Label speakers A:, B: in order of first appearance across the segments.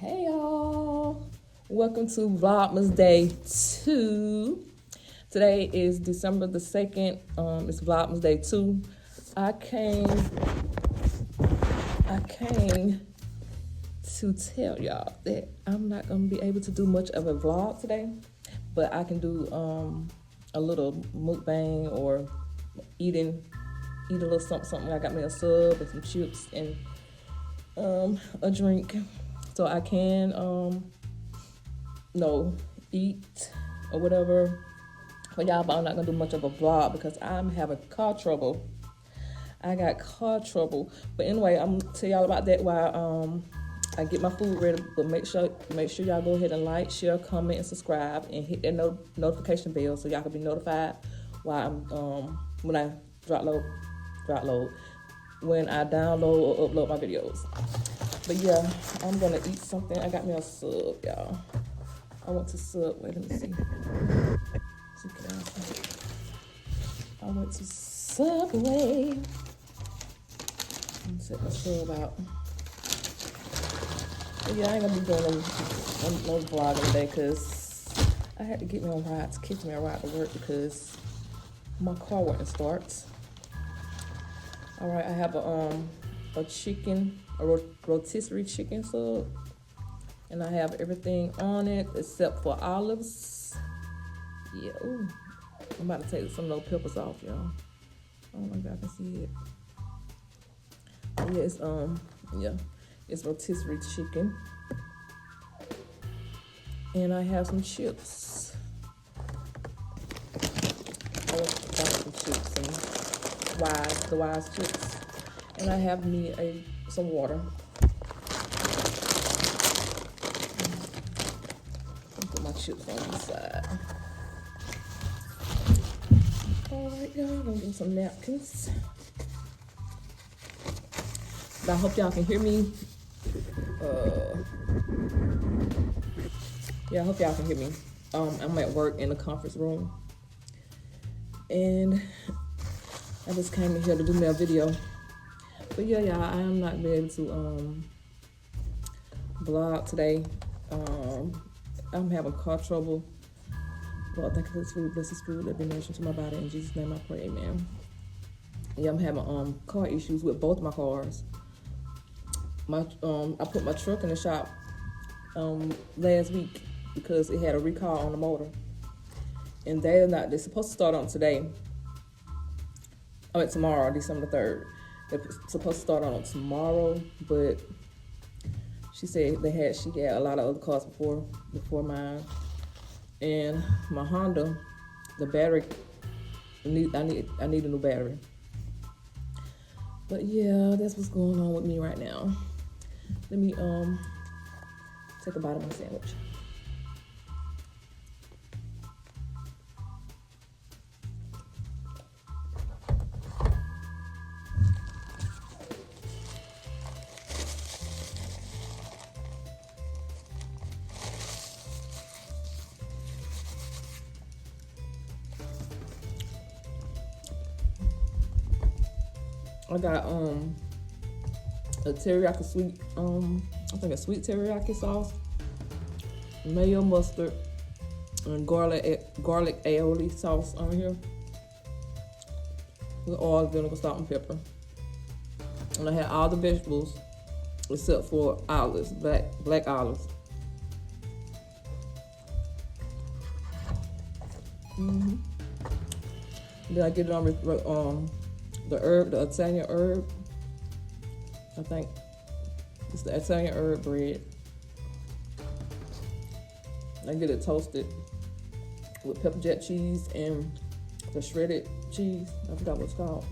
A: Hey y'all, welcome to Vlogmas Day 2. Today is December the 2nd. It's Vlogmas Day 2. I came to tell y'all that I'm not gonna be able to do much of a vlog today, but I can do a little mukbang or eat a little something. I got me a sub and some chips and a drink, so I can eat or whatever. But y'all, but I'm not gonna do much of a vlog because I'm having car trouble. I got car trouble. But anyway, I'm gonna tell y'all about that while I get my food ready. But make sure y'all go ahead and like, share, comment, and subscribe, and hit that notification bell so y'all can be notified while I'm when I drop load, when I download or upload my videos. But yeah, I'm gonna eat something. I got me a sub, y'all. I went to Subway. Let me see. I went to Subway. I'm set my sub out. But yeah, I ain't gonna be doing no vlogging today because I had to get me a ride to catch me a ride to work because my car wouldn't start. All right, I have a chicken, a rotisserie chicken sub, and I have everything on it except for olives. Yeah, ooh. I'm about to take some of those peppers off, y'all. Oh my God, I can see it. Yeah, it's rotisserie chicken, and I have some chips. I want to buy some chips and the Wise chips, and I have me some water. Put my chips on the side. All right, y'all, I'm gonna get some napkins. I hope y'all can hear me. Yeah, I hope y'all can hear me. I'm at work in the conference room, and I just came in here to do my video. But yeah, y'all, I am not be able to vlog today. I'm having car trouble. Lord, thank you for this food. Bless this food. Let it be nourishing to my body. In Jesus' name I pray, amen. Yeah, I'm having car issues with both my cars. I put my truck in the shop last week because it had a recall on the motor. And they're supposed to start on today. Tomorrow, December 3rd. They're supposed to start on tomorrow, but she said she had a lot of other cars before mine. And my Honda, the battery, I need a new battery. But yeah, that's what's going on with me right now. Let me take a bite of my sandwich. I got a teriyaki sweet, I think a sweet teriyaki sauce, mayo, mustard, and garlic aioli sauce on here with oil, vinegar, salt, and pepper. And I had all the vegetables except for olives, black olives. Then I get it on the Italian herb. I think it's the Italian herb bread. I get it toasted with pepper jack cheese and the shredded cheese. I forgot what it's called.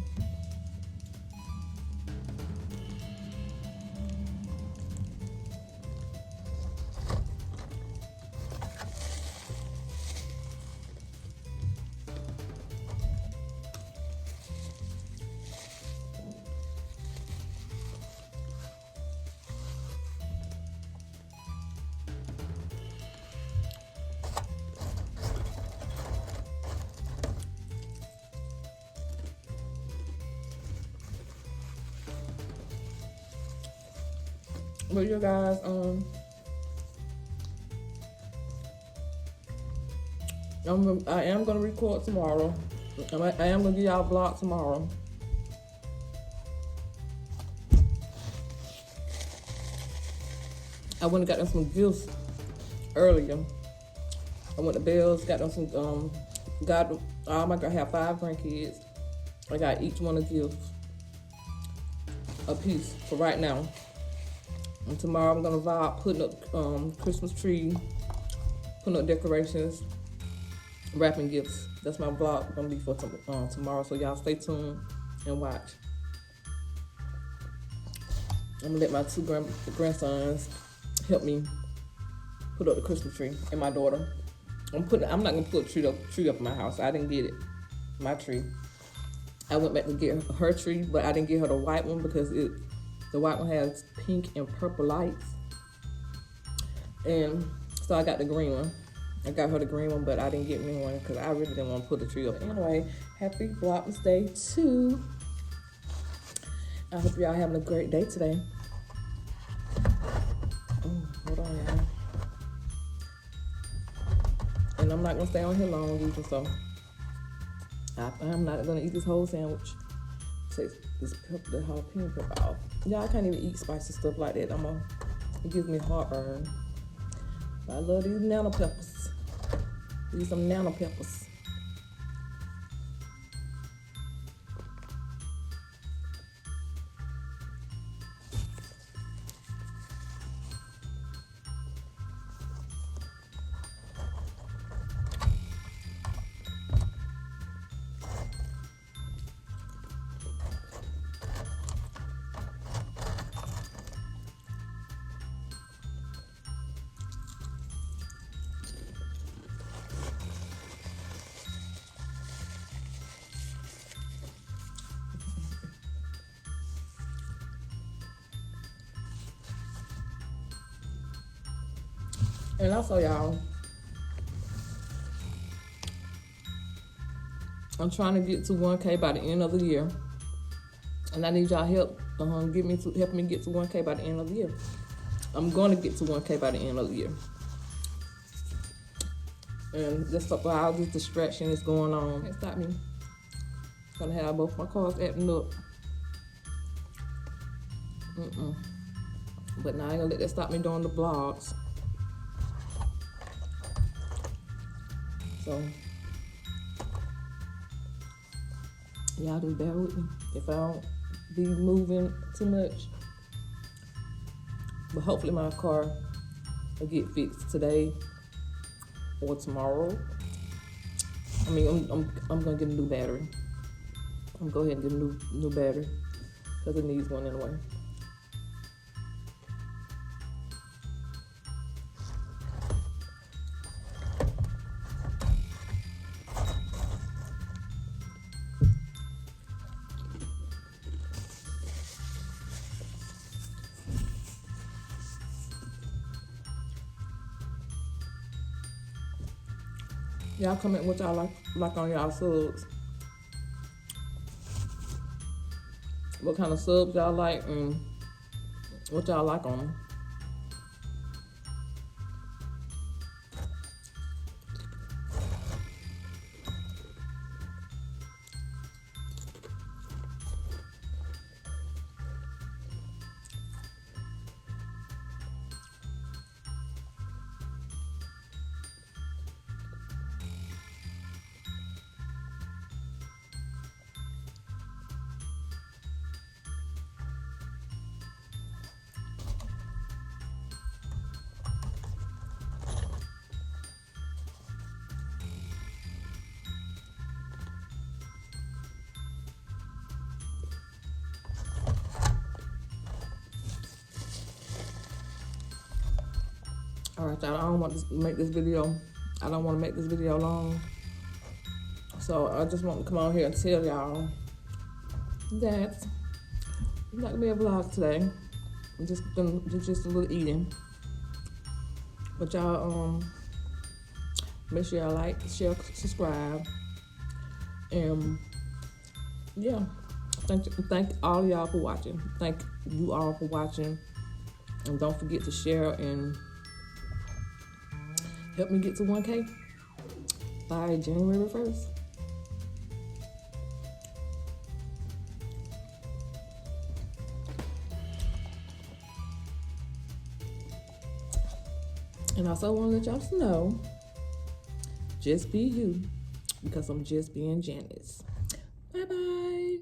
A: But you guys, I am gonna record tomorrow. I am gonna give y'all a vlog tomorrow. I went and got them some gifts earlier. I went to Bell's, got them some, I have 5 grandkids. I got each one a gift, a piece for right now. And tomorrow I'm gonna vibe putting up Christmas tree, putting up decorations, wrapping gifts. That's my vlog gonna be for tomorrow, so y'all stay tuned and watch. I'm gonna let my 2 grandsons help me put up the Christmas tree, and my daughter. I'm not gonna put a tree up in my house. I didn't get it, my tree. I went back to get her tree, but I didn't get her the white one because the white one has pink and purple lights. And so I got the green one. I got her the green one, but I didn't get me one because I really didn't want to put the tree up. Anyway, happy Vlogmas Day 2. I hope y'all having a great day today. Oh, hold on, y'all. And I'm not gonna stay on here long either, so I'm not gonna eat this whole sandwich. Take this pepper, the jalapeno pepper off. Y'all, I can't even eat spicy stuff like that. It gives me heartburn. I love these nano peppers. These some nano peppers. And also, y'all, I'm trying to get to 1K by the end of the year, and I need y'all help. Help me get to 1K by the end of the year. I'm going to get to 1K by the end of the year, and just while all this distraction is going on, can't stop me. Gonna have both my cars acting up. But now I ain't gonna let that stop me doing the vlogs. So, y'all just bear with me if I don't be moving too much. But hopefully my car will get fixed today or tomorrow. I mean, I'm gonna get a new battery. I'm gonna go ahead and get a new battery because it needs one anyway. Y'all comment what y'all like on y'all subs. What kind of subs y'all like and what y'all like on them. Alright, y'all, I don't want to make this video. I don't want to make this video long. So I just want to come on here and tell y'all that it's not gonna be a vlog today. Just a little eating. But y'all make sure y'all like, share, subscribe. And yeah. Thank all y'all for watching. Thank you all for watching. And don't forget to share and help me get to 1K. by January 1st. And also, I want to let y'all know, just be you, because I'm just being Janice. Bye bye.